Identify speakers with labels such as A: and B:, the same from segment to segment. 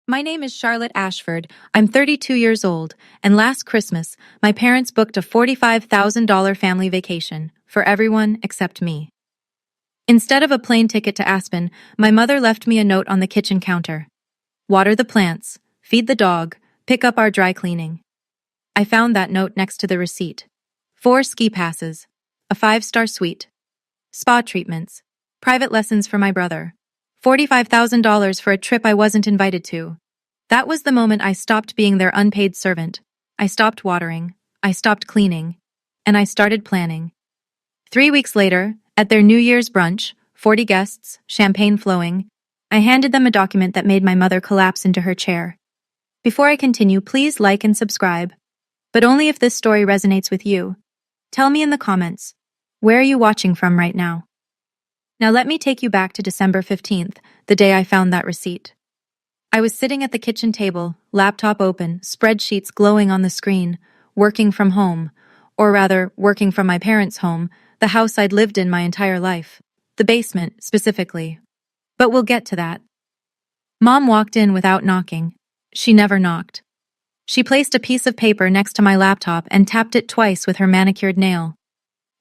A: My name is Charlotte Ashford. I'm 32 years old, and last Christmas, my parents booked a $45,000 family vacation for everyone except me. Instead of a plane ticket to Aspen, my mother left me a note on the kitchen counter. Water the plants, feed the dog, pick up our dry cleaning. I found that note next to the receipt. 4 ski passes, a 5-star suite, spa treatments, private lessons for my brother, $45,000 for a trip I wasn't invited to. That was the moment I stopped being their unpaid servant. I stopped watering, I stopped cleaning, and I started planning. 3 weeks later, at their New Year's brunch, 40 guests, champagne flowing, I handed them a document that made my mother collapse into her chair. Before I continue, please like and subscribe, but only if this story resonates with you. Tell me in the comments, where are you watching from right now? Now let me take you back to December 15th, the day I found that receipt. I was sitting at the kitchen table, laptop open, spreadsheets glowing on the screen, working from home, or rather, working from my parents' home, the house I'd lived in my entire life. The basement, specifically. But we'll get to that. Mom walked in without knocking. She never knocked. She placed a piece of paper next to my laptop and tapped it twice with her manicured nail.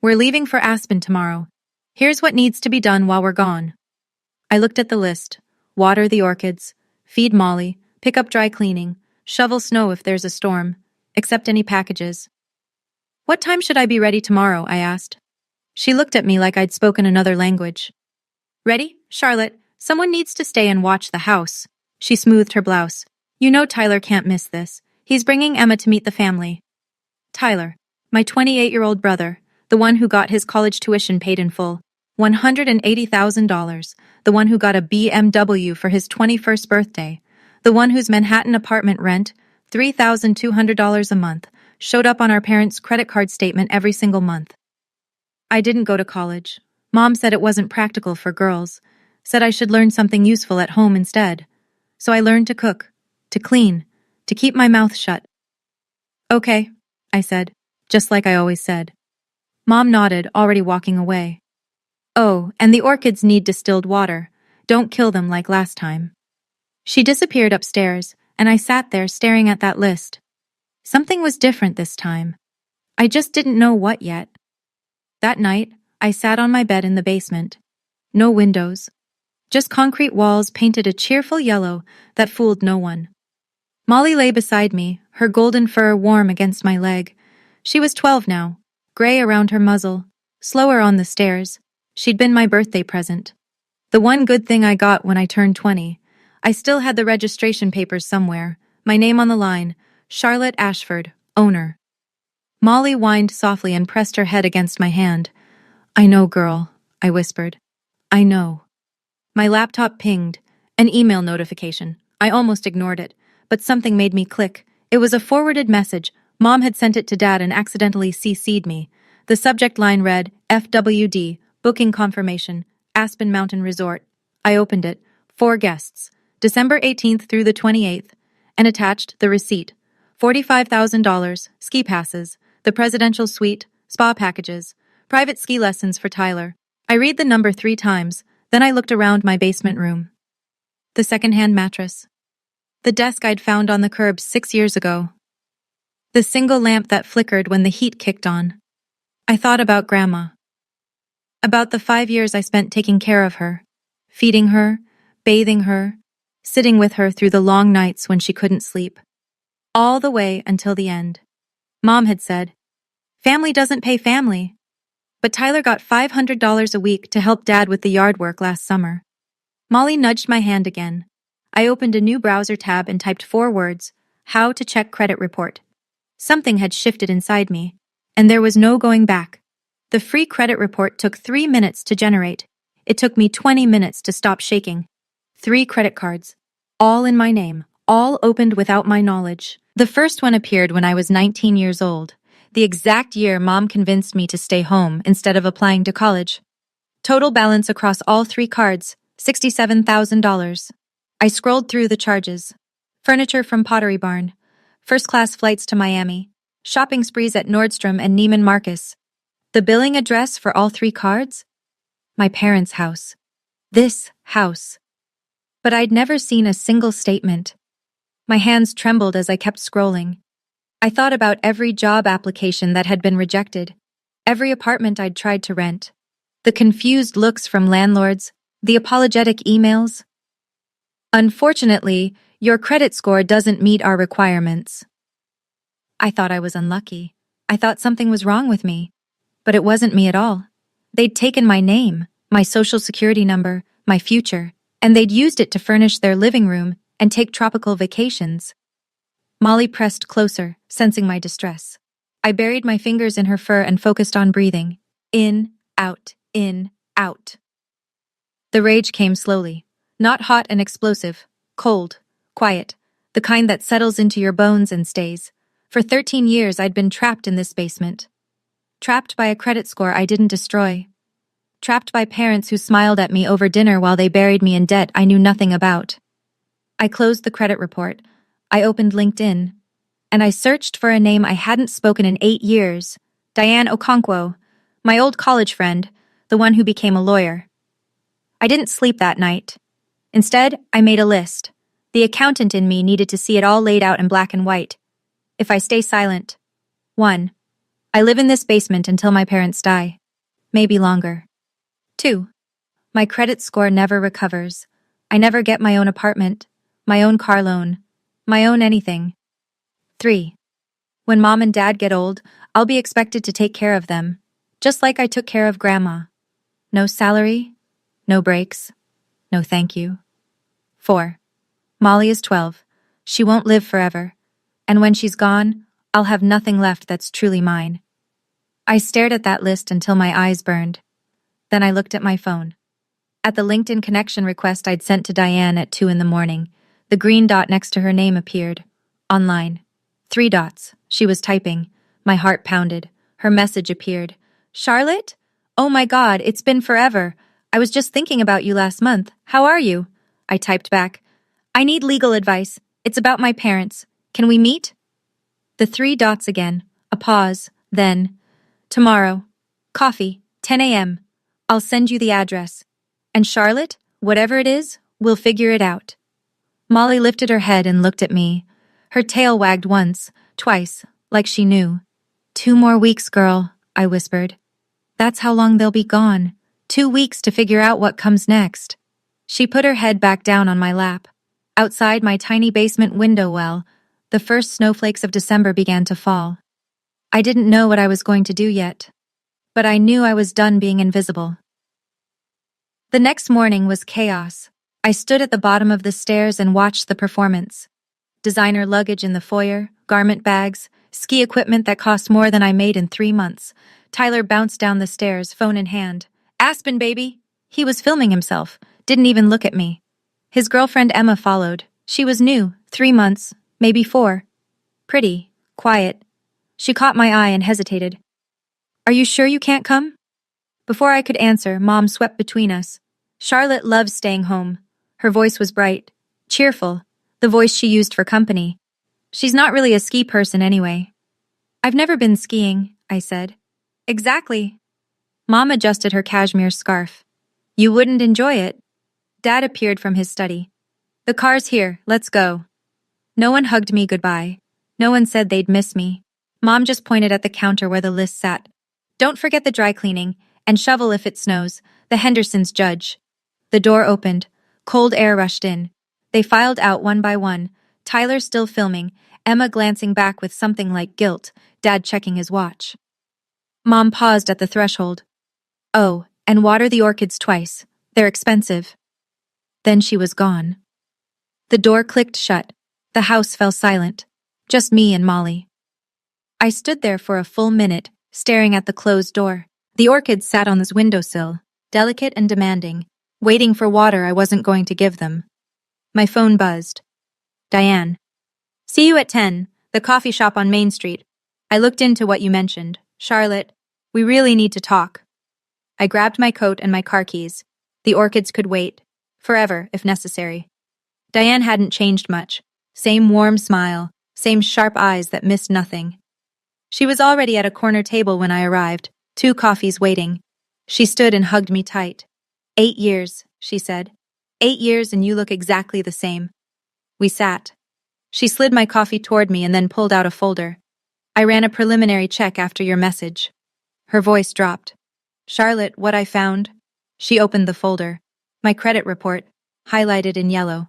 A: We're leaving for Aspen tomorrow. Here's what needs to be done while we're gone. I looked at the list. Water the orchids, feed Molly, pick up dry cleaning, shovel snow if there's a storm, accept any packages. What time should I be ready tomorrow? I asked. She looked at me like I'd spoken another language. Ready, Charlotte? Someone needs to stay and watch the house. She smoothed her blouse. You know Tyler can't miss this. He's bringing Emma to meet the family. Tyler, my 28-year-old brother, the one who got his college tuition paid in full, $180,000, the one who got a BMW for his 21st birthday, the one whose Manhattan apartment rent, $3,200 a month, showed up on our parents' credit card statement every single month. I didn't go to college. Mom said it wasn't practical for girls, said I should learn something useful at home instead. So I learned to cook, to clean, to keep my mouth shut. Okay, I said, just like I always said. Mom nodded, already walking away. Oh, and the orchids need distilled water. Don't kill them like last time. She disappeared upstairs, and I sat there staring at that list. Something was different this time. I just didn't know what yet. That night, I sat on my bed in the basement. No windows. Just concrete walls painted a cheerful yellow that fooled no one. Molly lay beside me, her golden fur warm against my leg. She was 12 now, gray around her muzzle, slower on the stairs. She'd been my birthday present. The one good thing I got when I turned 20. I still had the registration papers somewhere, my name on the line, Charlotte Ashford, owner. Molly whined softly and pressed her head against my hand. I know, girl, I whispered. I know. My laptop pinged, an email notification. I almost ignored it, but something made me click. It was a forwarded message. Mom had sent it to Dad and accidentally CC'd me. The subject line read, FWD, booking confirmation, Aspen Mountain Resort. I opened it. 4 guests. December 18th through the 28th. And attached the receipt. $45,000, ski passes, the presidential suite, spa packages, private ski lessons for Tyler. I read the number 3 times, then I looked around my basement room. The secondhand mattress. The desk I'd found on the curb 6 years ago. The single lamp that flickered when the heat kicked on. I thought about Grandma. About the 5 years I spent taking care of her, feeding her, bathing her, sitting with her through the long nights when she couldn't sleep. All the way until the end. Mom had said, family doesn't pay family. But Tyler got $500 a week to help Dad with the yard work last summer. Molly nudged my hand again. I opened a new browser tab and typed 4 words, how to check credit report. Something had shifted inside me, and there was no going back. The free credit report took 3 minutes to generate. It took me 20 minutes to stop shaking. 3 credit cards, all in my name, all opened without my knowledge. The first one appeared when I was 19 years old, the exact year Mom convinced me to stay home instead of applying to college. Total balance across all 3 cards, $67,000. I scrolled through the charges. Furniture from Pottery Barn, first-class flights to Miami, shopping sprees at Nordstrom and Neiman Marcus. The billing address for all 3 cards? My parents' house. This house. But I'd never seen a single statement. My hands trembled as I kept scrolling. I thought about every job application that had been rejected, every apartment I'd tried to rent, the confused looks from landlords, the apologetic emails. Unfortunately, your credit score doesn't meet our requirements. I thought I was unlucky. I thought something was wrong with me. But it wasn't me at all. They'd taken my name, my social security number, my future, and they'd used it to furnish their living room and take tropical vacations. Molly pressed closer, sensing my distress. I buried my fingers in her fur and focused on breathing. In, out, in, out. The rage came slowly. Not hot and explosive. Cold, quiet. The kind that settles into your bones and stays. For 13 years I'd been trapped in this basement. Trapped by a credit score I didn't destroy. Trapped by parents who smiled at me over dinner while they buried me in debt I knew nothing about. I closed the credit report. I opened LinkedIn. And I searched for a name I hadn't spoken in 8 years. Diane Okonkwo, my old college friend, the one who became a lawyer. I didn't sleep that night. Instead, I made a list. The accountant in me needed to see it all laid out in black and white. If I stay silent. 1. I live in this basement until my parents die. Maybe longer. 2. My credit score never recovers. I never get my own apartment, my own car loan, my own anything. 3. When mom and dad get old, I'll be expected to take care of them, just like I took care of grandma. No salary, no breaks, no thank you. 4. Molly is 12. She won't live forever. And when she's gone, I'll have nothing left that's truly mine. I stared at that list until my eyes burned. Then I looked at my phone. At the LinkedIn connection request I'd sent to Diane at 2 a.m, the green dot next to her name appeared. Online. 3 dots. She was typing. My heart pounded. Her message appeared. Charlotte? Oh my God, it's been forever. I was just thinking about you last month. How are you? I typed back. I need legal advice. It's about my parents. Can we meet? The 3 dots again. A pause. Then. Tomorrow. Coffee. 10 a.m. I'll send you the address. And Charlotte, whatever it is, we'll figure it out. Molly lifted her head and looked at me. Her tail wagged once, twice, like she knew. 2 more weeks, girl, I whispered. That's how long they'll be gone. 2 weeks to figure out what comes next. She put her head back down on my lap. Outside my tiny basement window well, the first snowflakes of December began to fall. I didn't know what I was going to do yet, but I knew I was done being invisible. The next morning was chaos. I stood at the bottom of the stairs and watched the performance. Designer luggage in the foyer, garment bags, ski equipment that cost more than I made in 3 months. Tyler bounced down the stairs, phone in hand. Aspen, baby! He was filming himself, didn't even look at me. His girlfriend Emma followed. She was new, 3 months, maybe 4. Pretty, quiet. She caught my eye and hesitated. Are you sure you can't come? Before I could answer, Mom swept between us. Charlotte loves staying home. Her voice was bright, cheerful, the voice she used for company. She's not really a ski person anyway. I've never been skiing, I said. Exactly. Mom adjusted her cashmere scarf. You wouldn't enjoy it. Dad appeared from his study. The car's here, let's go. No one hugged me goodbye. No one said they'd miss me. Mom just pointed at the counter where the list sat. Don't forget the dry cleaning, and shovel if it snows, the Hendersons judge. The door opened. Cold air rushed in. They filed out one by one, Tyler still filming, Emma glancing back with something like guilt, Dad checking his watch. Mom paused at the threshold. Oh, and water the orchids twice. They're expensive. Then she was gone. The door clicked shut. The house fell silent. Just me and Molly. I stood there for a full minute, staring at the closed door. The orchids sat on this windowsill, delicate and demanding, waiting for water I wasn't going to give them. My phone buzzed. Diane. See you at 10, the coffee shop on Main Street. I looked into what you mentioned. Charlotte, we really need to talk. I grabbed my coat and my car keys. The orchids could wait. Forever, if necessary. Diane hadn't changed much. Same warm smile, same sharp eyes that missed nothing. She was already at a corner table when I arrived, 2 coffees waiting. She stood and hugged me tight. 8 years, she said. 8 years and you look exactly the same. We sat. She slid my coffee toward me and then pulled out a folder. I ran a preliminary check after your message. Her voice dropped. Charlotte, what I found? She opened the folder. My credit report, highlighted in yellow.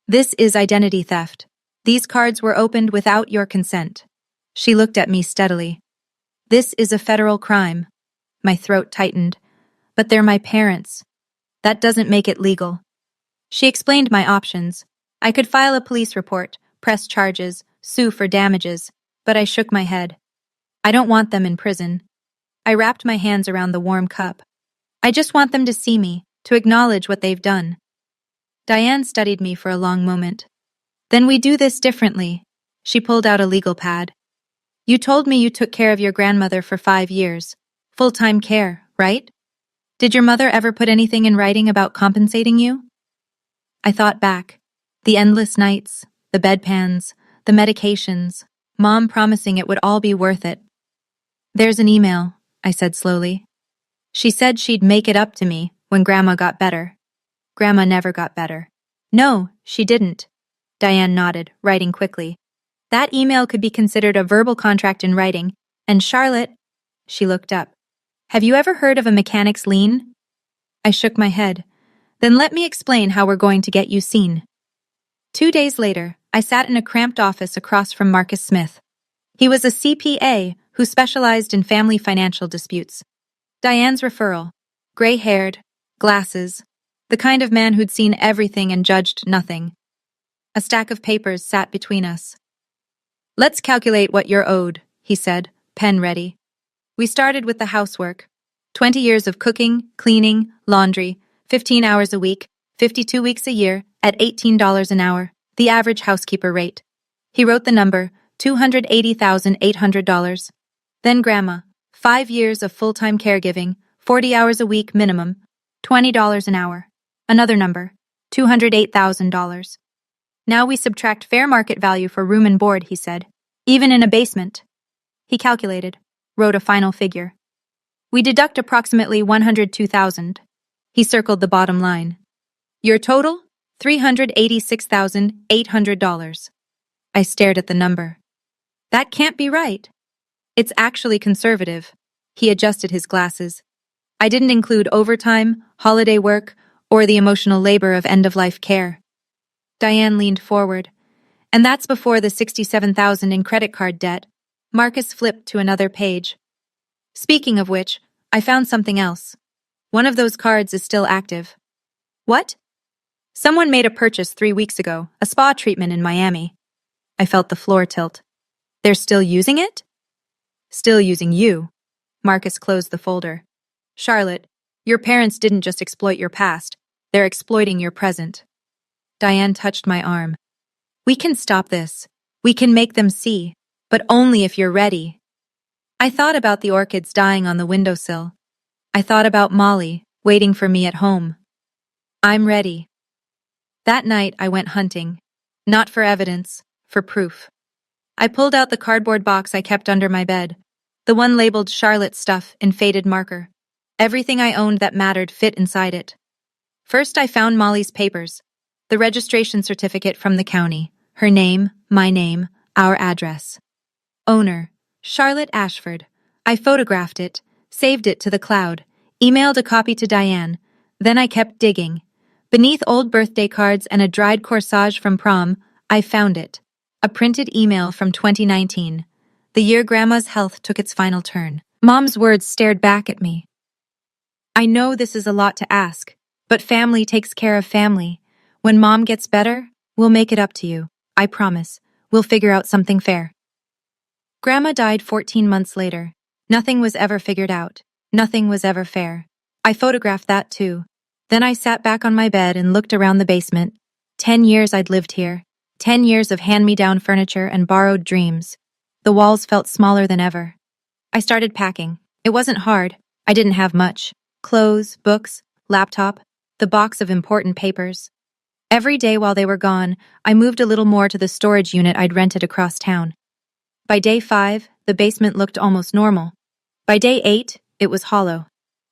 A: This is identity theft. These cards were opened without your consent. She looked at me steadily. This is a federal crime. My throat tightened. But they're my parents. That doesn't make it legal. She explained my options. I could file a police report, press charges, sue for damages, but I shook my head. I don't want them in prison. I wrapped my hands around the warm cup. I just want them to see me, to acknowledge what they've done. Diane studied me for a long moment. Then we do this differently. She pulled out a legal pad. You told me you took care of your grandmother for 5 years. Full-time care, right? Did your mother ever put anything in writing about compensating you? I thought back. The endless nights, the bedpans, the medications, Mom promising it would all be worth it. There's an email, I said slowly. She said she'd make it up to me when Grandma got better. Grandma never got better. No, she didn't. Diane nodded, writing quickly. That email could be considered a verbal contract in writing, and Charlotte... She looked up. Have you ever heard of a mechanic's lien? I shook my head. Then let me explain how we're going to get you seen. 2 days later, I sat in a cramped office across from Marcus Smith. He was a CPA who specialized in family financial disputes. Diane's referral. Gray-haired, glasses, the kind of man who'd seen everything and judged nothing. A stack of papers sat between us. Let's calculate what you're owed, he said, pen ready. We started with the housework. 20 years of cooking, cleaning, laundry, 15 hours a week, 52 weeks a year, at $18 an hour, the average housekeeper rate. He wrote the number, $280,800. Then Grandma, 5 years of full-time caregiving, 40 hours a week minimum, $20 an hour. Another number, $208,000. Now we subtract fair market value for room and board, he said, even in a basement. He calculated, wrote a final figure. We deduct approximately $102,000. He circled the bottom line. Your total? $386,800. I stared at the number. That can't be right. It's actually conservative. He adjusted his glasses. I didn't include overtime, holiday work, or the emotional labor of end-of-life care. Diane leaned forward. And that's before the $67,000 in credit card debt. Marcus flipped to another page. Speaking of which, I found something else. One of those cards is still active. What? Someone made a purchase 3 weeks ago, a spa treatment in Miami. I felt the floor tilt. They're still using it? Still using you. Marcus closed the folder. Charlotte, your parents didn't just exploit your past. They're exploiting your present. Diane touched my arm. We can stop this. We can make them see. But only if you're ready. I thought about the orchids dying on the windowsill. I thought about Molly, waiting for me at home. I'm ready. That night I went hunting. Not for evidence, for proof. I pulled out the cardboard box I kept under my bed. The one labeled Charlotte stuff in faded marker. Everything I owned that mattered fit inside it. First I found Molly's papers. The registration certificate from the county. Her name, my name, our address. Owner, Charlotte Ashford. I photographed it, saved it to the cloud, emailed a copy to Diane. Then I kept digging. Beneath old birthday cards and a dried corsage from prom, I found it. A printed email from 2019. The year Grandma's health took its final turn. Mom's words stared back at me. I know this is a lot to ask, but family takes care of family. When Mom gets better, we'll make it up to you. I promise. We'll figure out something fair. Grandma died 14 months later. Nothing was ever figured out. Nothing was ever fair. I photographed that too. Then I sat back on my bed and looked around the basement. 10 years I'd lived here. 10 years of hand-me-down furniture and borrowed dreams. The walls felt smaller than ever. I started packing. It wasn't hard. I didn't have much. Clothes, books, laptop, the box of important papers. Every day while they were gone, I moved a little more to the storage unit I'd rented across town. By day 5, the basement looked almost normal. By day 8, it was hollow.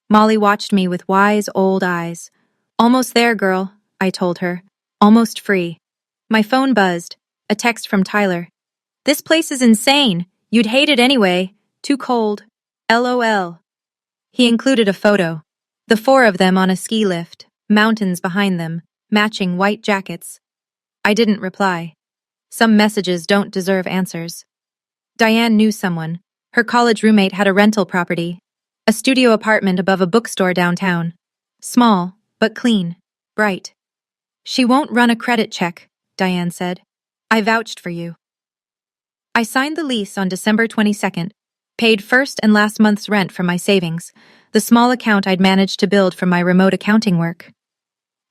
A: Molly watched me with wise old eyes. Almost there, girl, I told her. Almost free. My phone buzzed. A text from Tyler. This place is insane. You'd hate it anyway. Too cold. LOL. He included a photo. The four of them on a ski lift, mountains behind them, matching white jackets. I didn't reply. Some messages don't deserve answers. Diane knew someone. Her college roommate had a rental property. A studio apartment above a bookstore downtown. Small, but clean. Bright. She won't run a credit check, Diane said. I vouched for you. I signed the lease on December 22nd, paid first and last month's rent from my savings, the small account I'd managed to build from my remote accounting work.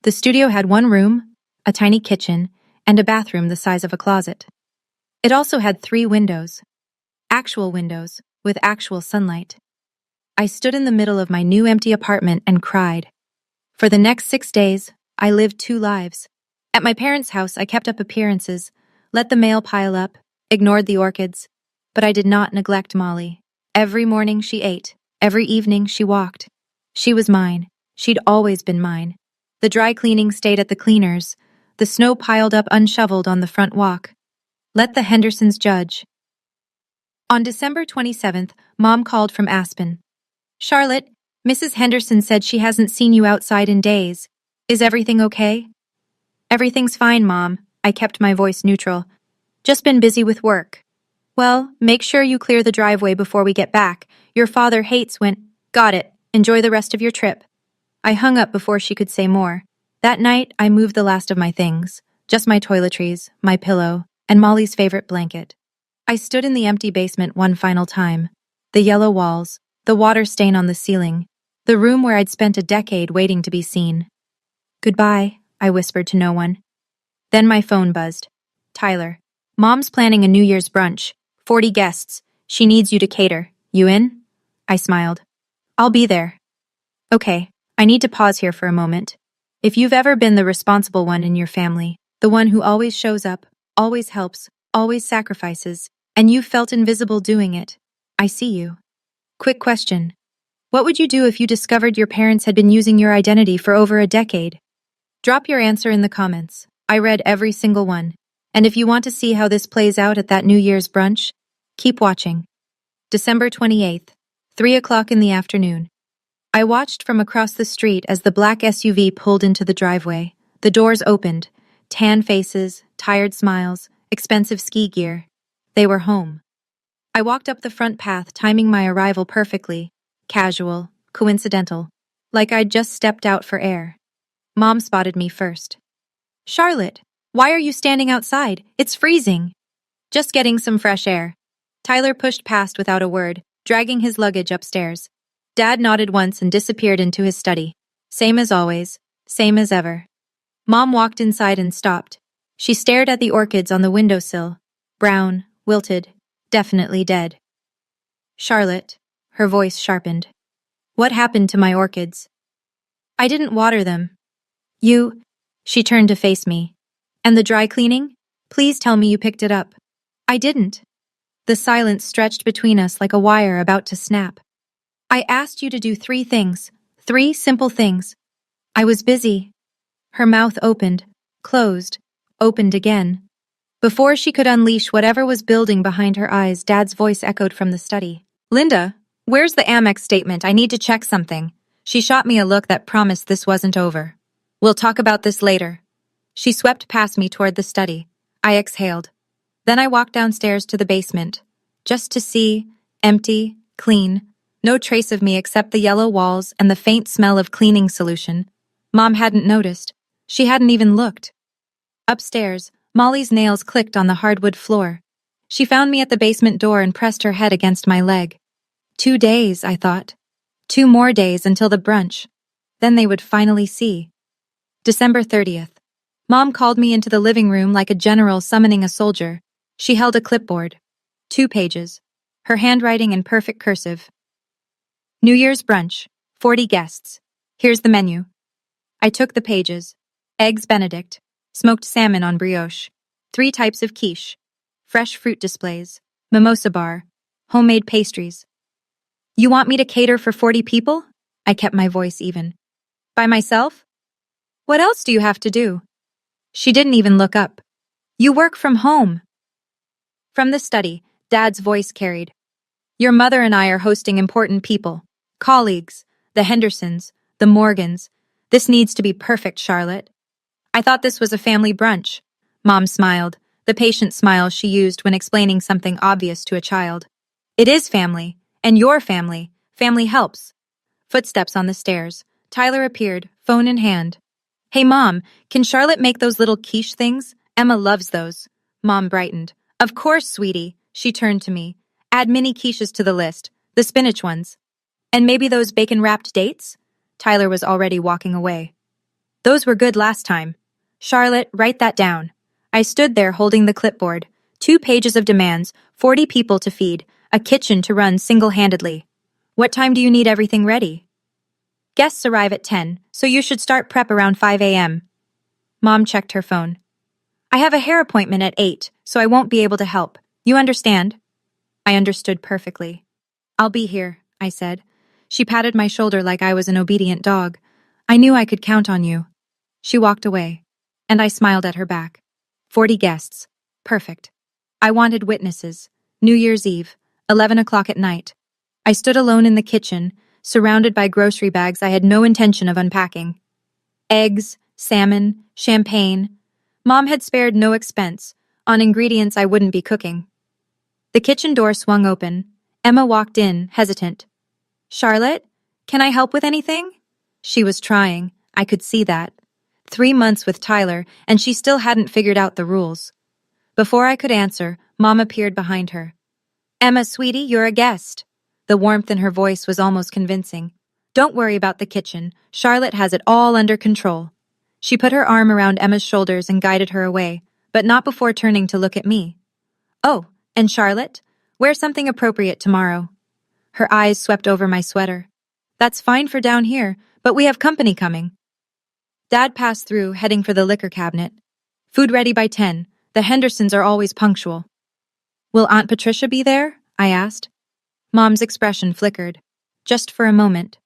A: The studio had one room, a tiny kitchen, and a bathroom the size of a closet. It also had 3 windows. Actual windows, with actual sunlight. I stood in the middle of my new empty apartment and cried. For the next 6 days, I lived 2 lives. At my parents' house, I kept up appearances, let the mail pile up, ignored the orchids, but I did not neglect Molly. Every morning she ate, every evening she walked. She was mine. She'd always been mine. The dry cleaning stayed at the cleaners, the snow piled up unshoveled on the front walk. Let the Hendersons judge. On December 27th, Mom called from Aspen. Charlotte, Mrs. Henderson said she hasn't seen you outside in days. Is everything okay? Everything's fine, Mom. I kept my voice neutral. Just been busy with work. Well, make sure you clear the driveway before we get back. Your father hates when... Got it. Enjoy the rest of your trip. I hung up before she could say more. That night, I moved the last of my things. Just my toiletries, my pillow, and Molly's favorite blanket. I stood in the empty basement one final time. The yellow walls, the water stain on the ceiling, the room where I'd spent a decade waiting to be seen. Goodbye, I whispered to no one. Then my phone buzzed. Tyler. Mom's planning a New Year's brunch. 40 guests. She needs you to cater. You in? I smiled. I'll be there. Okay, I need to pause here for a moment. If you've ever been the responsible one in your family, the one who always shows up, always helps, always sacrifices, and you felt invisible doing it, I see you. Quick question. What would you do if you discovered your parents had been using your identity for over a decade? Drop your answer in the comments. I read every single one. And if you want to see how this plays out at that New Year's brunch, keep watching. December 28th, 3 o'clock in the afternoon. I watched from across the street as the black SUV pulled into the driveway. The doors opened. Tan faces, tired smiles, expensive ski gear. They were home. I walked up the front path, timing my arrival perfectly. Casual, coincidental, like I'd just stepped out for air. Mom spotted me first. Charlotte, why are you standing outside? It's freezing. Just getting some fresh air. Tyler pushed past without a word, dragging his luggage upstairs. Dad nodded once and disappeared into his study. Same as always, same as ever. Mom walked inside and stopped. She stared at the orchids on the windowsill. Brown, wilted, definitely dead. Charlotte, her voice sharpened. What happened to my orchids? I didn't water them. She turned to face me. And the dry cleaning? Please tell me you picked it up. I didn't. The silence stretched between us like a wire about to snap. I asked you to do 3 things. 3 simple things. I was busy. Her mouth opened, closed, opened again. Before she could unleash whatever was building behind her eyes, Dad's voice echoed from the study. Linda, where's the Amex statement? I need to check something. She shot me a look that promised this wasn't over. We'll talk about this later. She swept past me toward the study. I exhaled. Then I walked downstairs to the basement, just to see, empty, clean, no trace of me except the yellow walls and the faint smell of cleaning solution. Mom hadn't noticed. She hadn't even looked. Upstairs, Molly's nails clicked on the hardwood floor. She found me at the basement door and pressed her head against my leg. 2 days, I thought. 2 more days until the brunch. Then they would finally see. December 30th. Mom called me into the living room like a general summoning a soldier. She held a clipboard. 2 pages. Her handwriting in perfect cursive. New Year's brunch. 40 guests. Here's the menu. I took the pages. Eggs Benedict. Smoked salmon on brioche. 3 types of quiche. Fresh fruit displays. Mimosa bar. Homemade pastries. You want me to cater for 40 people? I kept my voice even. By myself? What else do you have to do? She didn't even look up. You work from home. From the study, Dad's voice carried. Your mother and I are hosting important people. Colleagues, the Hendersons, the Morgans. This needs to be perfect, Charlotte. I thought this was a family brunch. Mom smiled, the patient smile she used when explaining something obvious to a child. It is family, and your family. Family helps. Footsteps on the stairs. Tyler appeared, phone in hand. Hey, Mom, can Charlotte make those little quiche things? Emma loves those. Mom brightened. Of course, sweetie. She turned to me. Add mini quiches to the list, the spinach ones. And maybe those bacon-wrapped dates? Tyler was already walking away. Those were good last time. Charlotte, write that down. I stood there holding the clipboard. 2 pages of demands, 40 people to feed, a kitchen to run single-handedly. What time do you need everything ready? Guests arrive at 10, so you should start prep around 5 a.m. Mom checked her phone. I have a hair appointment at 8, so I won't be able to help. You understand? I understood perfectly. I'll be here, I said. She patted my shoulder like I was an obedient dog. I knew I could count on you. She walked away, and I smiled at her back. 40 guests. Perfect. I wanted witnesses. New Year's Eve, 11 o'clock at night. I stood alone in the kitchen, surrounded by grocery bags I had no intention of unpacking. Eggs, salmon, champagne. Mom had spared no expense on ingredients I wouldn't be cooking. The kitchen door swung open. Emma walked in, hesitant. Charlotte, can I help with anything? She was trying. I could see that. 3 months with Tyler, and she still hadn't figured out the rules. Before I could answer, Mom appeared behind her. Emma, sweetie, you're a guest. The warmth in her voice was almost convincing. Don't worry about the kitchen. Charlotte has it all under control. She put her arm around Emma's shoulders and guided her away, but not before turning to look at me. Oh, and Charlotte, wear something appropriate tomorrow. Her eyes swept over my sweater. That's fine for down here, but we have company coming. Dad passed through, heading for the liquor cabinet. Food ready by 10. The Hendersons are always punctual. Will Aunt Patricia be there? I asked. Mom's expression flickered. Just for a moment.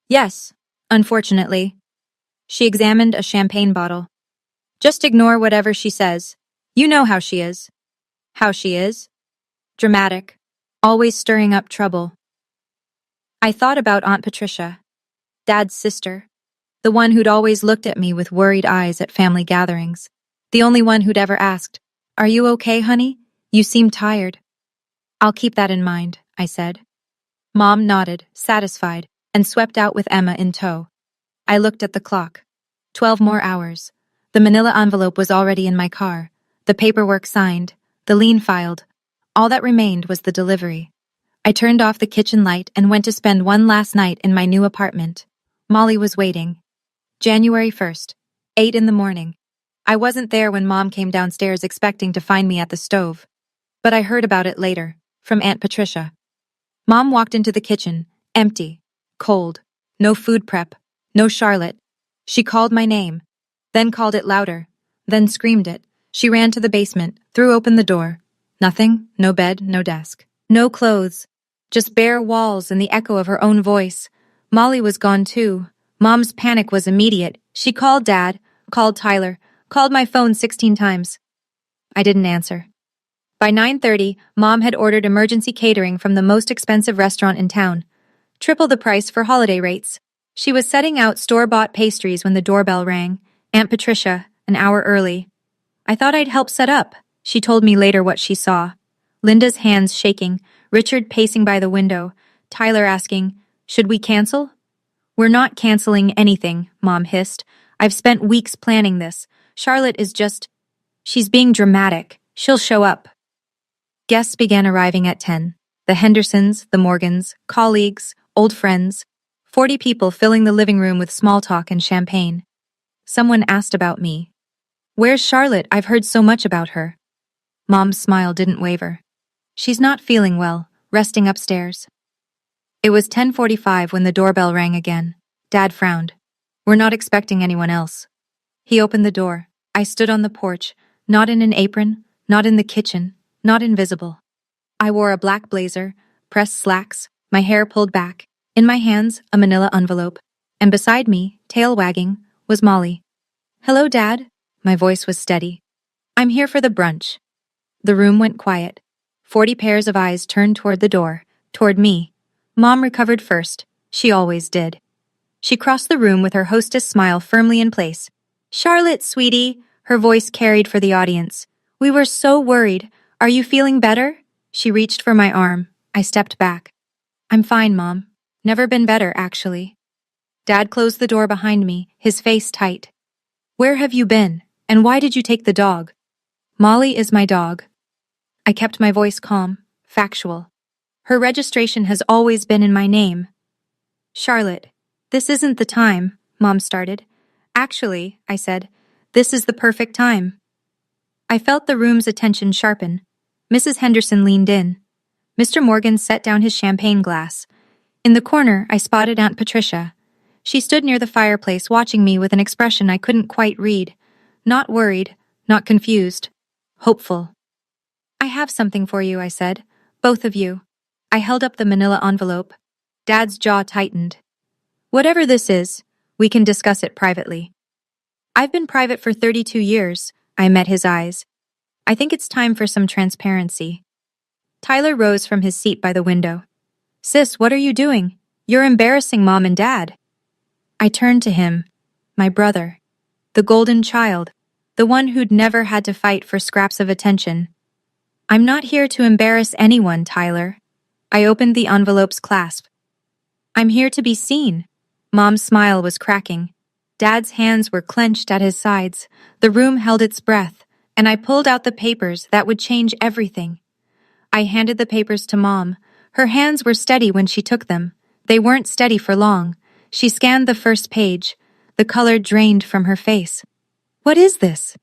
A: Yes, unfortunately. She examined a champagne bottle. Just ignore whatever she says. You know how she is. How she is? Dramatic. Always stirring up trouble. I thought about Aunt Patricia, Dad's sister, the one who'd always looked at me with worried eyes at family gatherings, the only one who'd ever asked, Are you okay, honey? You seem tired. I'll keep that in mind, I said. Mom nodded, satisfied, and swept out with Emma in tow. I looked at the clock. 12 more hours. The manila envelope was already in my car, the paperwork signed, the lien filed. All that remained was the delivery. I turned off the kitchen light and went to spend one last night in my new apartment. Molly was waiting. January 1st, 8 in the morning. I wasn't there when Mom came downstairs expecting to find me at the stove. But I heard about it later, from Aunt Patricia. Mom walked into the kitchen, empty, cold, no food prep, no Charlotte. She called my name, then called it louder, then screamed it. She ran to the basement, threw open the door. Nothing, no bed, no desk, no clothes, just bare walls and the echo of her own voice. Molly was gone too. Mom's panic was immediate. She called Dad, called Tyler, called my phone 16 times. I didn't answer. By 9:30, Mom had ordered emergency catering from the most expensive restaurant in town. Triple the price for holiday rates. She was setting out store-bought pastries when the doorbell rang. Aunt Patricia, an hour early. I thought I'd help set up. She told me later what she saw. Linda's hands shaking, Richard pacing by the window, Tyler asking, Should we cancel? We're not canceling anything, Mom hissed. I've spent weeks planning this. Charlotte is just... She's being dramatic. She'll show up. Guests began arriving at 10. The Hendersons, the Morgans, colleagues, old friends. 40 people filling the living room with small talk and champagne. Someone asked about me. Where's Charlotte? I've heard so much about her. Mom's smile didn't waver. She's not feeling well, resting upstairs. It was 10:45 when the doorbell rang again. Dad frowned. We're not expecting anyone else. He opened the door. I stood on the porch, not in an apron, not in the kitchen, not invisible. I wore a black blazer, pressed slacks, my hair pulled back, in my hands a manila envelope, and beside me, tail wagging, was Molly. Hello, Dad. My voice was steady. I'm here for the brunch. The room went quiet. 40 pairs of eyes turned toward the door, toward me. Mom recovered first. She always did. She crossed the room with her hostess smile firmly in place. Charlotte, sweetie, her voice carried for the audience. We were so worried. Are you feeling better? She reached for my arm. I stepped back. I'm fine, Mom. Never been better, actually. Dad closed the door behind me, his face tight. Where have you been? And why did you take the dog? Molly is my dog. I kept my voice calm, factual. Her registration has always been in my name. Charlotte, this isn't the time, Mom started. Actually, I said, this is the perfect time. I felt the room's attention sharpen. Mrs. Henderson leaned in. Mr. Morgan set down his champagne glass. In the corner, I spotted Aunt Patricia. She stood near the fireplace watching me with an expression I couldn't quite read. Not worried, not confused. Hopeful. I have something for you, I said. Both of you. I held up the manila envelope. Dad's jaw tightened. Whatever this is, we can discuss it privately. I've been private for 32 years. I met his eyes. I think it's time for some transparency. Tyler rose from his seat by the window. Sis, what are you doing? You're embarrassing Mom and Dad. I turned to him. My brother. The golden child. The one who'd never had to fight for scraps of attention. I'm not here to embarrass anyone, Tyler. I opened the envelope's clasp. I'm here to be seen. Mom's smile was cracking. Dad's hands were clenched at his sides. The room held its breath, and I pulled out the papers that would change everything. I handed the papers to Mom. Her hands were steady when she took them. They weren't steady for long. She scanned the first page. The color drained from her face. What is this?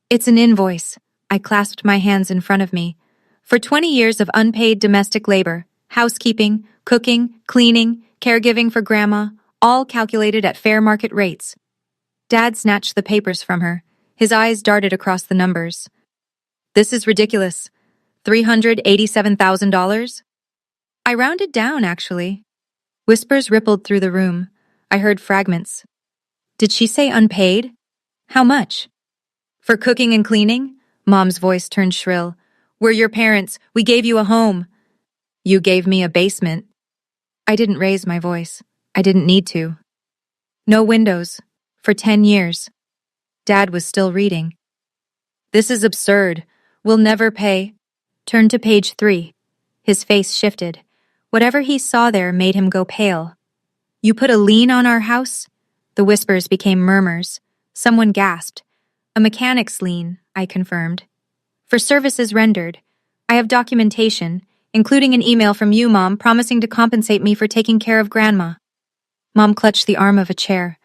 A: It's an invoice. I clasped my hands in front of me. For 20 years of unpaid domestic labor, housekeeping, cooking, cleaning, caregiving for Grandma, all calculated at fair market rates. Dad snatched the papers from her. His eyes darted across the numbers. This is ridiculous. $387,000? I rounded down, actually. Whispers rippled through the room. I heard fragments. Did she say unpaid? How much? For cooking and cleaning? Mom's voice turned shrill. We're your parents. We gave you a home. You gave me a basement. I didn't raise my voice. I didn't need to. No windows. For 10 years. Dad was still reading. This is absurd. We'll never pay. Turn to page 3. His face shifted. Whatever he saw there made him go pale. You put a lien on our house? The whispers became murmurs. Someone gasped. A mechanic's lien, I confirmed. For services rendered. I have documentation, including an email from you, Mom, promising to compensate me for taking care of Grandma. Mom clutched the arm of a chair.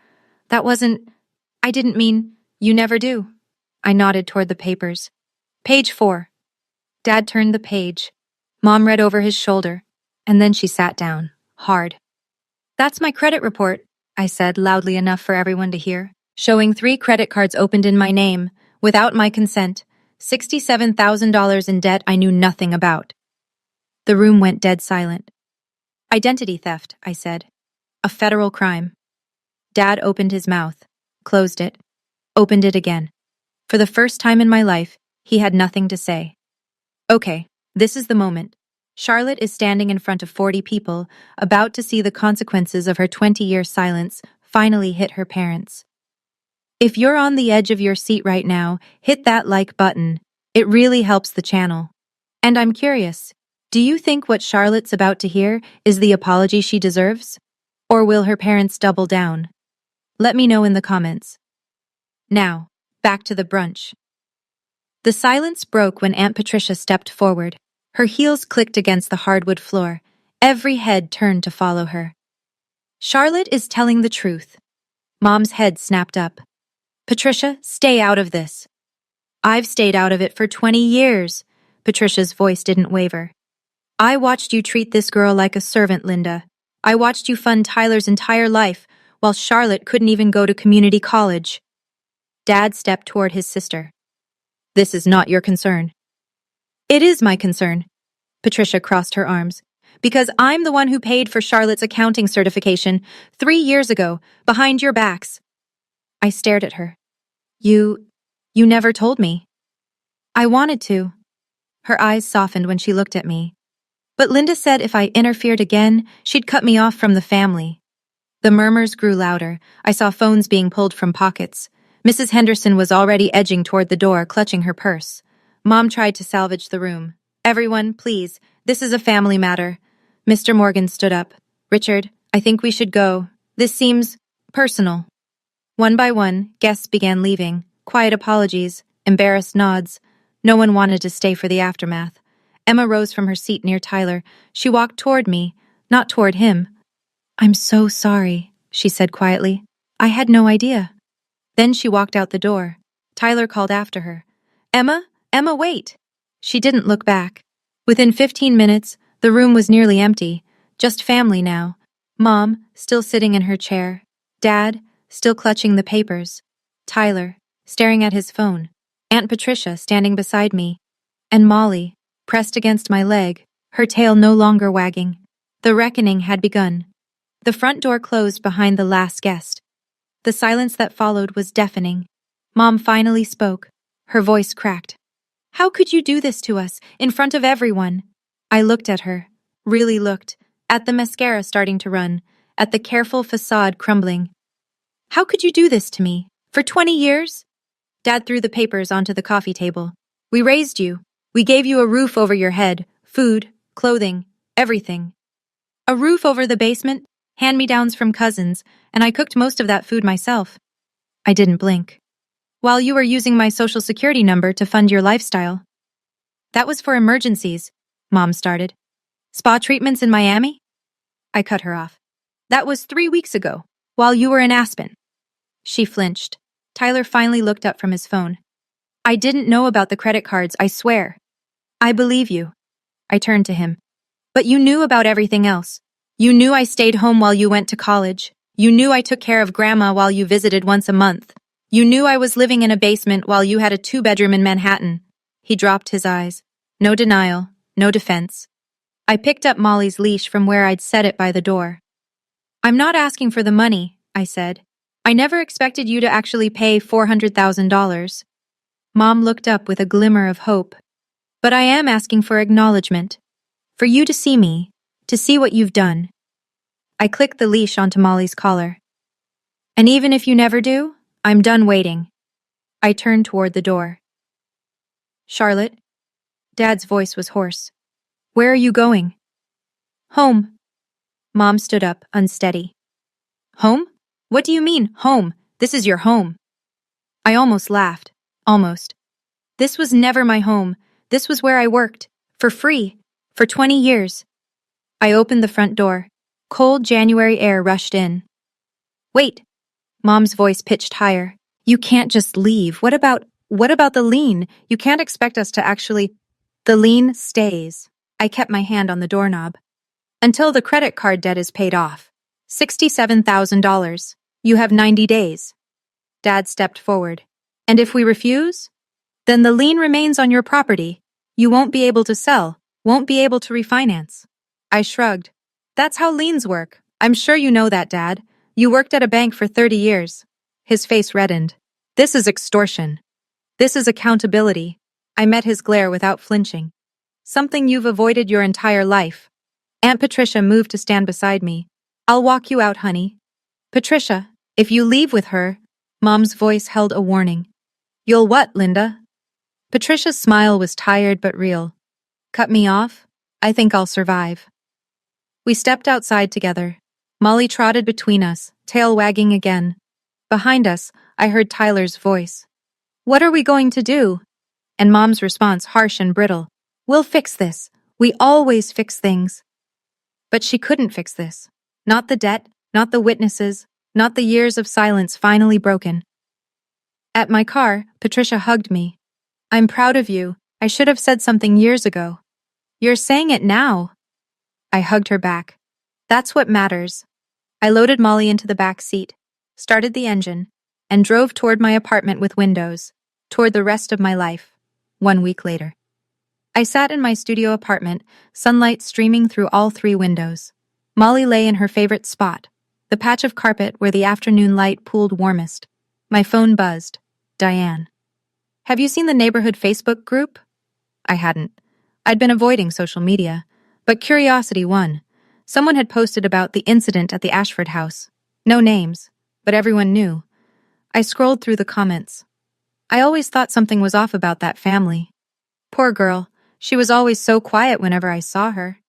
A: I didn't mean, you never do. I nodded toward the papers. Page 4. Dad turned the page. Mom read over his shoulder, and then she sat down, hard. That's my credit report, I said loudly enough for everyone to hear, showing 3 credit cards opened in my name, without my consent, $67,000 in debt I knew nothing about. The room went dead silent. Identity theft, I said. A federal crime. Dad opened his mouth, closed it, opened it again. For the first time in my life, he had nothing to say. Okay, this is the moment. Charlotte is standing in front of 40 people, about to see the consequences of her 20-year silence finally hit her parents. If you're on the edge of your seat right now, hit that like button. It really helps the channel. And I'm curious, do you think what Charlotte's about to hear is the apology she deserves? Or will her parents double down? Let me know in the comments. Now, back to the brunch. The silence broke when Aunt Patricia stepped forward. Her heels clicked against the hardwood floor. Every head turned to follow her. Charlotte is telling the truth. Mom's head snapped up. Patricia, stay out of this. I've stayed out of it for 20 years. Patricia's voice didn't waver. I watched you treat this girl like a servant, Linda. I watched you fund Tyler's entire life, while Charlotte couldn't even go to community college. Dad stepped toward his sister. This is not your concern. It is my concern. Patricia crossed her arms. Because I'm the one who paid for Charlotte's accounting certification 3 years ago, behind your backs. I stared at her. You never told me. I wanted to. Her eyes softened when she looked at me. But Linda said if I interfered again, she'd cut me off from the family. The murmurs grew louder. I saw phones being pulled from pockets. Mrs. Henderson was already edging toward the door, clutching her purse. Mom tried to salvage the room. Everyone, please, this is a family matter. Mr. Morgan stood up. Richard, I think we should go. This seems personal. One by one, guests began leaving. Quiet apologies, embarrassed nods. No one wanted to stay for the aftermath. Emma rose from her seat near Tyler. She walked toward me, not toward him. I'm so sorry, she said quietly. I had no idea. Then she walked out the door. Tyler called after her. Emma, wait. She didn't look back. Within 15 minutes, the room was nearly empty. Just family now. Mom, still sitting in her chair. Dad, still clutching the papers. Tyler, staring at his phone. Aunt Patricia standing beside me. And Molly, pressed against my leg, her tail no longer wagging. The reckoning had begun. The front door closed behind the last guest. The silence that followed was deafening. Mom finally spoke. Her voice cracked. How could you do this to us, in front of everyone? I looked at her, really looked, at the mascara starting to run, at the careful facade crumbling. How could you do this to me? For 20 years? Dad threw the papers onto the coffee table. We raised you. We gave you a roof over your head, food, clothing, everything. A roof over the basement, hand-me-downs from cousins, and I cooked most of that food myself. I didn't blink. While you were using my social security number to fund your lifestyle. That was for emergencies, Mom started. Spa treatments in Miami? I cut her off. That was 3 weeks ago, while you were in Aspen. She flinched. Tyler finally looked up from his phone. I didn't know about the credit cards, I swear. I believe you. I turned to him. But you knew about everything else. You knew I stayed home while you went to college. You knew I took care of Grandma while you visited once a month. You knew I was living in a basement while you had a 2-bedroom in Manhattan. He dropped his eyes. No denial, no defense. I picked up Molly's leash from where I'd set it by the door. I'm not asking for the money, I said. I never expected you to actually pay $400,000. Mom looked up with a glimmer of hope. But I am asking for acknowledgement. For you to see me, to see what you've done. I clicked the leash onto Molly's collar. And even if you never do, I'm done waiting. I turned toward the door. Charlotte? Dad's voice was hoarse. Where are you going? Home. Mom stood up, unsteady. Home? What do you mean, home? This is your home. I almost laughed. Almost. This was never my home. This was where I worked. For free. For 20 years. I opened the front door. Cold January air rushed in. Wait. Mom's voice pitched higher. You can't just leave. What about the lien? You can't expect us to actually... The lien stays. I kept my hand on the doorknob. Until the credit card debt is paid off. $67,000. You have 90 days. Dad stepped forward. And if we refuse? Then the lien remains on your property. You won't be able to sell, won't be able to refinance. I shrugged. That's how liens work. I'm sure you know that, Dad. You worked at a bank for 30 years. His face reddened. This is extortion. This is accountability. I met his glare without flinching. Something you've avoided your entire life. Aunt Patricia moved to stand beside me. I'll walk you out, honey. Patricia, if you leave with her, Mom's voice held a warning. You'll what, Linda? Patricia's smile was tired but real. Cut me off? I think I'll survive. We stepped outside together. Molly trotted between us, tail wagging again. Behind us, I heard Tyler's voice. What are we going to do? And Mom's response harsh and brittle. We'll fix this. We always fix things. But she couldn't fix this. Not the debt, not the witnesses, not the years of silence finally broken. At my car, Patricia hugged me. I'm proud of you. I should have said something years ago. You're saying it now. I hugged her back. That's what matters. I loaded Molly into the back seat, started the engine, and drove toward my apartment with windows, toward the rest of my life, 1 week later. I sat in my studio apartment, sunlight streaming through all 3 windows. Molly lay in her favorite spot, the patch of carpet where the afternoon light pooled warmest. My phone buzzed. Diane. Have you seen the neighborhood Facebook group? I hadn't. I'd been avoiding social media, but curiosity won. Someone had posted about the incident at the Ashford house. No names, but everyone knew. I scrolled through the comments. I always thought something was off about that family. Poor girl, she was always so quiet whenever I saw her.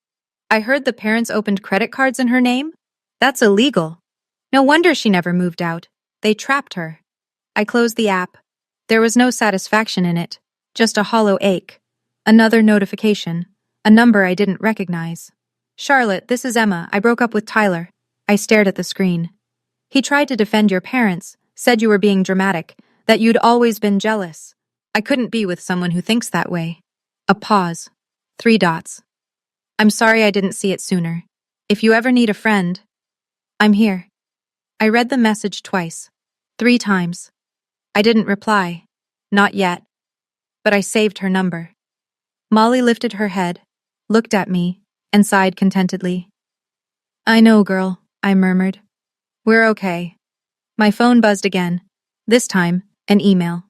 A: I heard the parents opened credit cards in her name? That's illegal. No wonder she never moved out. They trapped her. I closed the app. There was no satisfaction in it, just a hollow ache. Another notification. A number I didn't recognize. Charlotte, this is Emma. I broke up with Tyler. I stared at the screen. He tried to defend your parents, said you were being dramatic, that you'd always been jealous. I couldn't be with someone who thinks that way. A pause. 3 dots. I'm sorry I didn't see it sooner. If you ever need a friend, I'm here. I read the message twice. 3 times. I didn't reply. Not yet. But I saved her number. Molly lifted her head, looked at me, and sighed contentedly. I know, girl, I murmured. We're okay. My phone buzzed again. This time, an email.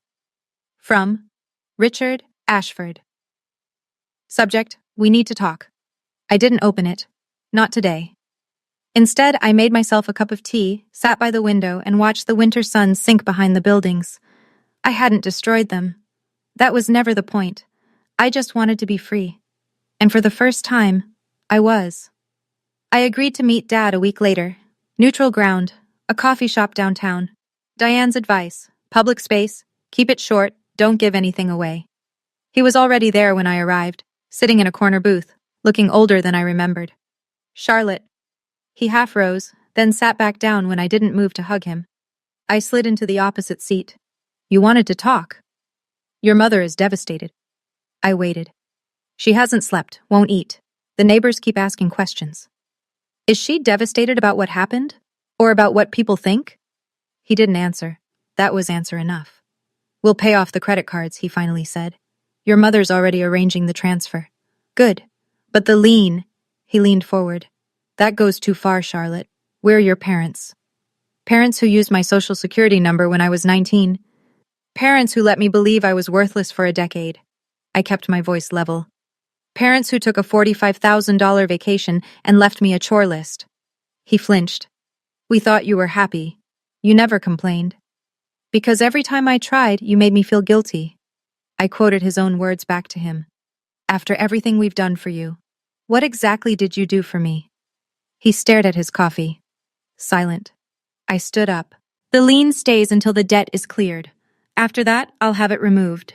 A: From Richard Ashford. Subject, we need to talk. I didn't open it. Not today. Instead, I made myself a cup of tea, sat by the window, and watched the winter sun sink behind the buildings. I hadn't destroyed them. That was never the point. I just wanted to be free. And for the first time, I was. I agreed to meet Dad a week later. Neutral ground, a coffee shop downtown. Diane's advice, public space, keep it short, don't give anything away. He was already there when I arrived, sitting in a corner booth, looking older than I remembered. Charlotte. He half rose, then sat back down when I didn't move to hug him. I slid into the opposite seat. You wanted to talk. Your mother is devastated. I waited. She hasn't slept, won't eat. The neighbors keep asking questions. Is she devastated about what happened? Or about what people think? He didn't answer. That was answer enough. We'll pay off the credit cards, he finally said. Your mother's already arranging the transfer. Good. But the lien, he leaned forward. That goes too far, Charlotte. We're your parents. Parents who used my social security number when I was 19. Parents who let me believe I was worthless for a decade. I kept my voice level. Parents who took a $45,000 vacation and left me a chore list. He flinched. We thought you were happy. You never complained. Because every time I tried, you made me feel guilty. I quoted his own words back to him. After everything we've done for you, what exactly did you do for me? He stared at his coffee. Silent. I stood up. The lien stays until the debt is cleared. After that, I'll have it removed.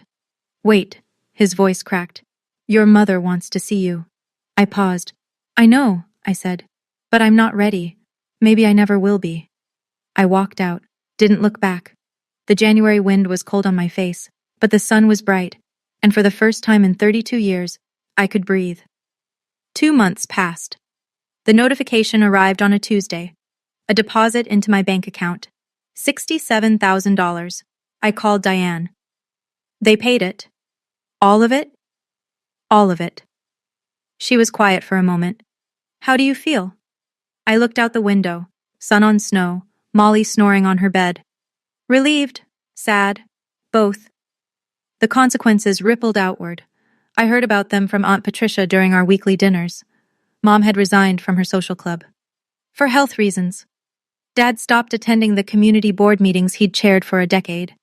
A: Wait, his voice cracked. Your mother wants to see you. I paused. I know, I said, but I'm not ready. Maybe I never will be. I walked out, didn't look back. The January wind was cold on my face, but the sun was bright, and for the first time in 32 years, I could breathe. 2 months passed. The notification arrived on a Tuesday. A deposit into my bank account. $67,000. I called Diane. They paid it. All of it? All of it. She was quiet for a moment. How do you feel? I looked out the window. Sun on snow, Molly snoring on her bed. Relieved, sad, both. The consequences rippled outward. I heard about them from Aunt Patricia during our weekly dinners. Mom had resigned from her social club. For health reasons. Dad stopped attending the community board meetings he'd chaired for a decade.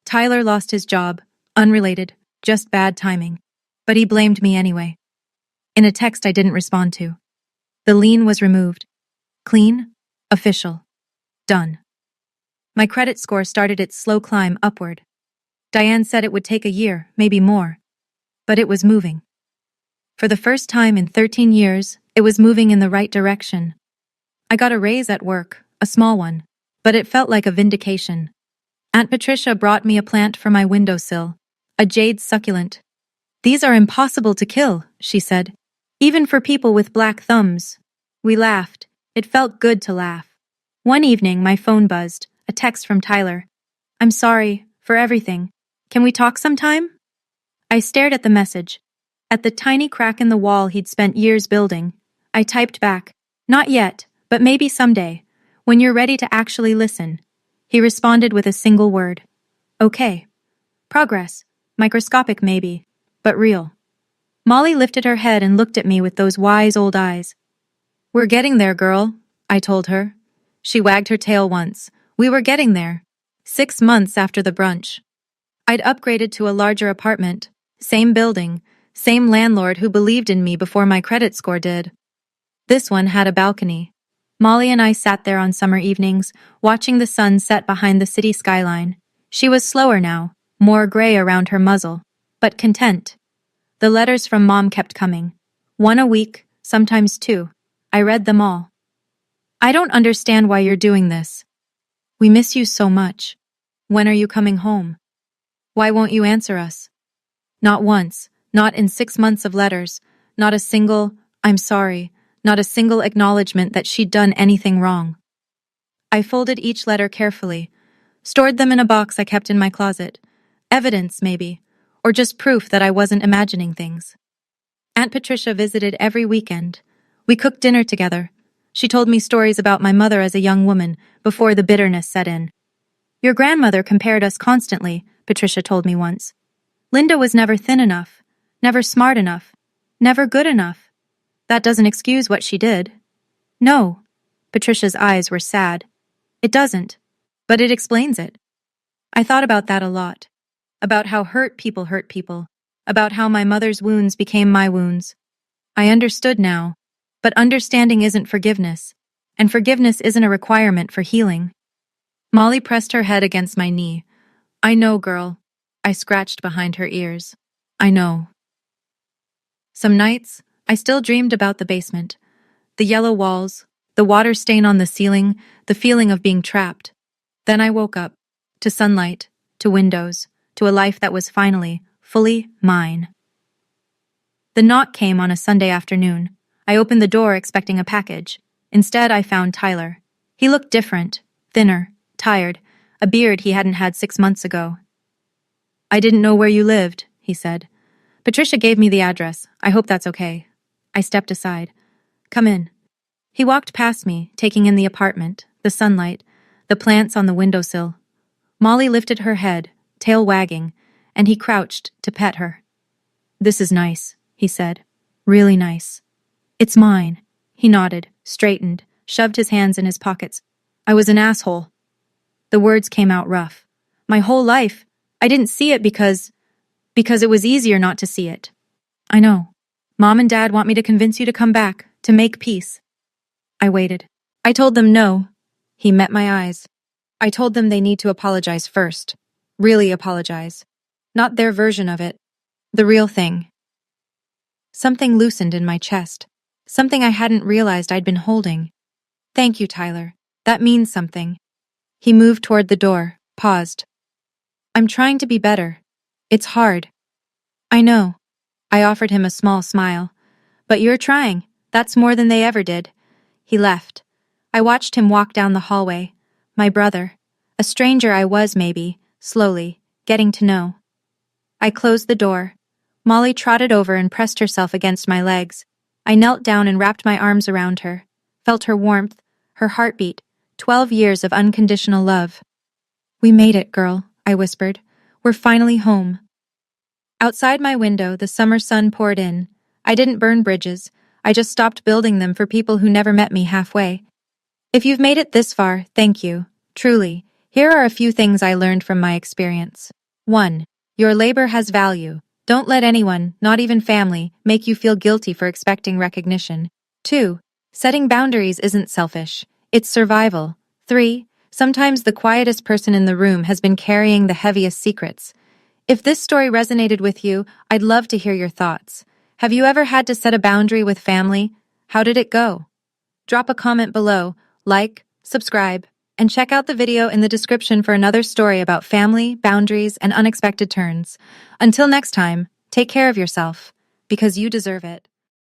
A: Tyler lost his job, unrelated, just bad timing. But he blamed me anyway. In a text I didn't respond to. The lien was removed. Clean, official, done. My credit score started its slow climb upward. Diane said it would take a year, maybe more. But it was moving. For the first time in 13 years, it was moving in the right direction. I got a raise at work, a small one, but it felt like a vindication. Aunt Patricia brought me a plant for my windowsill, a jade succulent. These are impossible to kill, she said, even for people with black thumbs. We laughed. It felt good to laugh. One evening, my phone buzzed, a text from Tyler. I'm sorry for everything. Can we talk sometime? I stared at the message. At the tiny crack in the wall he'd spent years building, I typed back, not yet, but maybe someday, when you're ready to actually listen. He responded with a single word. Okay. Progress. Microscopic maybe, but real. Molly lifted her head and looked at me with those wise old eyes. We're getting there, girl, I told her. She wagged her tail once. We were getting there. 6 months after the brunch. I'd upgraded to a larger apartment. Same building. Same landlord who believed in me before my credit score did. This one had a balcony. Molly and I sat there on summer evenings, watching the sun set behind the city skyline. She was slower now, more gray around her muzzle, but content. The letters from Mom kept coming. 1 a week, sometimes 2. I read them all. I don't understand why you're doing this. We miss you so much. When are you coming home? Why won't you answer us? Not once, not in 6 months of letters, not a single, I'm sorry, not a single acknowledgement that she'd done anything wrong. I folded each letter carefully, stored them in a box I kept in my closet. Evidence, maybe, or just proof that I wasn't imagining things. Aunt Patricia visited every weekend. We cooked dinner together. She told me stories about my mother as a young woman before the bitterness set in. Your grandmother compared us constantly, Patricia told me once. Linda was never thin enough, never smart enough, never good enough. That doesn't excuse what she did. No. Patricia's eyes were sad. It doesn't, but it explains it. I thought about that a lot. About how hurt people, about how my mother's wounds became my wounds. I understood now, but understanding isn't forgiveness, and forgiveness isn't a requirement for healing. Molly pressed her head against my knee. I know, girl. I scratched behind her ears. I know. Some nights, I still dreamed about the basement. The yellow walls, the water stain on the ceiling, the feeling of being trapped. Then I woke up, to sunlight, to windows, to a life that was finally, fully mine. The knock came on a Sunday afternoon. I opened the door expecting a package. Instead, I found Tyler. He looked different, thinner, tired, a beard he hadn't had 6 months ago. I didn't know where you lived, he said. Patricia gave me the address. I hope that's okay. I stepped aside. Come in. He walked past me, taking in the apartment, the sunlight, the plants on the windowsill. Molly lifted her head, tail wagging, and he crouched to pet her. This is nice, he said. Really nice. It's mine. He nodded, straightened, shoved his hands in his pockets. I was an asshole. The words came out rough. My whole life, I didn't see it because it was easier not to see it. I know. Mom and Dad want me to convince you to come back, to make peace. I waited. I told them no. He met my eyes. I told them they need to apologize first. Really apologize. Not their version of it. The real thing. Something loosened in my chest. Something I hadn't realized I'd been holding. Thank you, Tyler. That means something. He moved toward the door, paused. I'm trying to be better. It's hard. I know. I offered him a small smile. But you're trying. That's more than they ever did. He left. I watched him walk down the hallway. My brother. A stranger I was, maybe, slowly, getting to know. I closed the door. Molly trotted over and pressed herself against my legs. I knelt down and wrapped my arms around her, felt her warmth, her heartbeat, 12 years of unconditional love. We made it, girl, I whispered. We're finally home. Outside my window, the summer sun poured in. I didn't burn bridges. I just stopped building them for people who never met me halfway. If you've made it this far, thank you. Truly, here are a few things I learned from my experience. 1. Your labor has value. Don't let anyone, not even family, make you feel guilty for expecting recognition. 2. Setting boundaries isn't selfish. It's survival. 3. Sometimes the quietest person in the room has been carrying the heaviest secrets. If this story resonated with you, I'd love to hear your thoughts. Have you ever had to set a boundary with family? How did it go? Drop a comment below, like, subscribe, and check out the video in the description for another story about family, boundaries, and unexpected turns. Until next time, take care of yourself, because you deserve it.